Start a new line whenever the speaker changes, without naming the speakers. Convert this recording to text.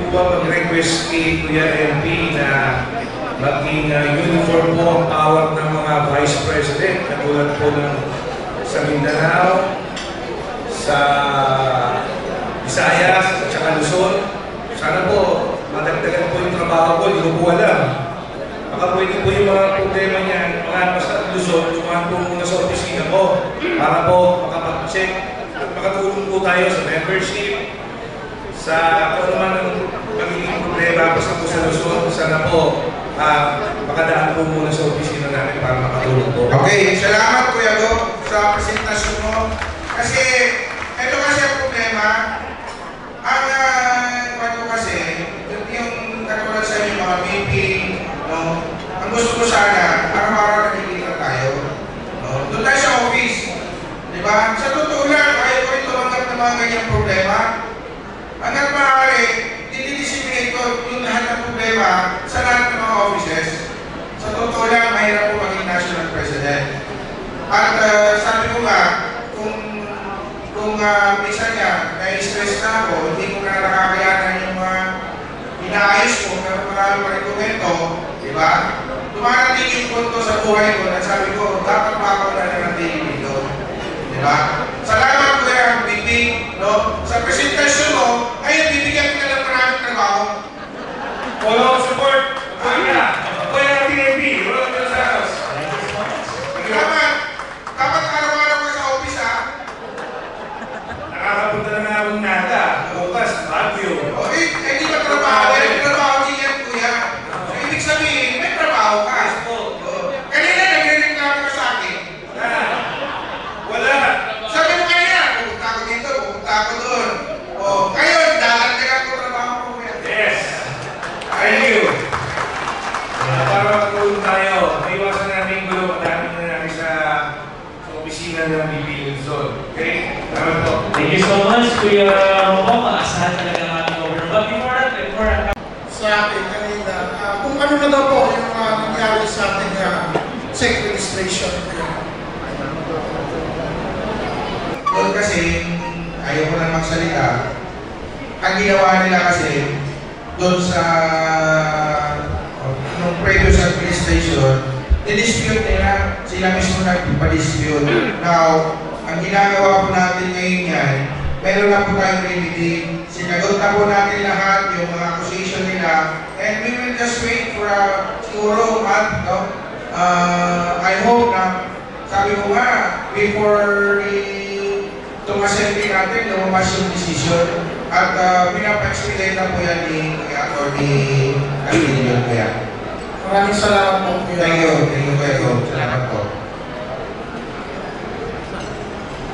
po ba mag-request kay Kuya MP na maging uniform po ang power ng mga Vice President katulad po ng sa Mindanao, sa Visayas at saka Luzon? Sana po madagdagan po yung trabaho ko, hindi ko po alam. Baka pwede po yung mga problema niyan, mga basta Luzon, tumahan po muna sa opisina ko para po makapag-check at makatulong po tayo sa membership, sa kung naman ang magiging problema basta po sa Luzon. Sana po makadaan po muna sa opisina namin para makatulong po.
Okay, salamat Kuya Go sa presentasyon mo. Kasi ito kasi ang problema. Ang ano kasi, yung katulad sa inyo mga VP, no? Ang gusto ko sana, araw-araw nakikita tayo. No? Doon tayo sa office. Diba? Sa totoo lang, ayaw ko rin tumanggap ng mga ganyang problema. Hanggang maaari, dinidisiplinate ko yung lahat ng problema sa lahat ng mga offices. Sa totoo lang, mahirap po maging national president. At sabi ko nga, kung minsan nga, na-stress na ako, hindi ko na nakakayanan yung mga inaayos ko, pero marami pa rin komento, di ba? Dumarating yung punto sa buhay ko na sabi ko, dapat pa ako na nanatili dito. Di ba? Salamat Kuya BP, no? Sa presentasyon mo, ay bibigyan ka ng maraming trabaho.
Follow support! Kuya TNP, wala ka sa house.
Dapat araw-araw ka sa office, ha?
Nakakapunta na nga akong nada. Bukas, Baguio.
O, hindi ba trabaho? May trabaho din yan, Kuya. So, ibig sabihin, may trabaho ka. Kanina, nagre-reklamo ka sa akin.
Wala.
Sabi mo kanina, pupunta ako dito, pupunta ako doon. O, ngayon, dadagdagan ko trabaho ko, Kuya.
Yes. Thank you. Para makatulong tayo, maiwasan namin gulo, madami na namin sa opisina ng BP Luzon. Okay? Salamat po.
Thank you so much, Kuya Mokong. Maasahan talaga ng aming overall. But before that,
sa akin kanina, kung ano na daw po yung nangyari sa ating SEC registration.
Doon kasi, ayaw ko lang magsalita. Ang ginawa nila kasi, doon sa nung previous administration, dispute nila, sila mismo nagpa-dispute. Now, ang ginagawa po natin ngayon yan, meron na po tayong remedy. Sinagot na po natin lahat yung mga accusation nila, and we will just wait for siguro month, no? I hope na, sabi ko nga, before itong assembly natin, lumabas yung decision. At pinapa-explain na po yan ni Atty. Castillo.
Maraming salamat po, Kuya.
Thank you, Kuya. Salamat po.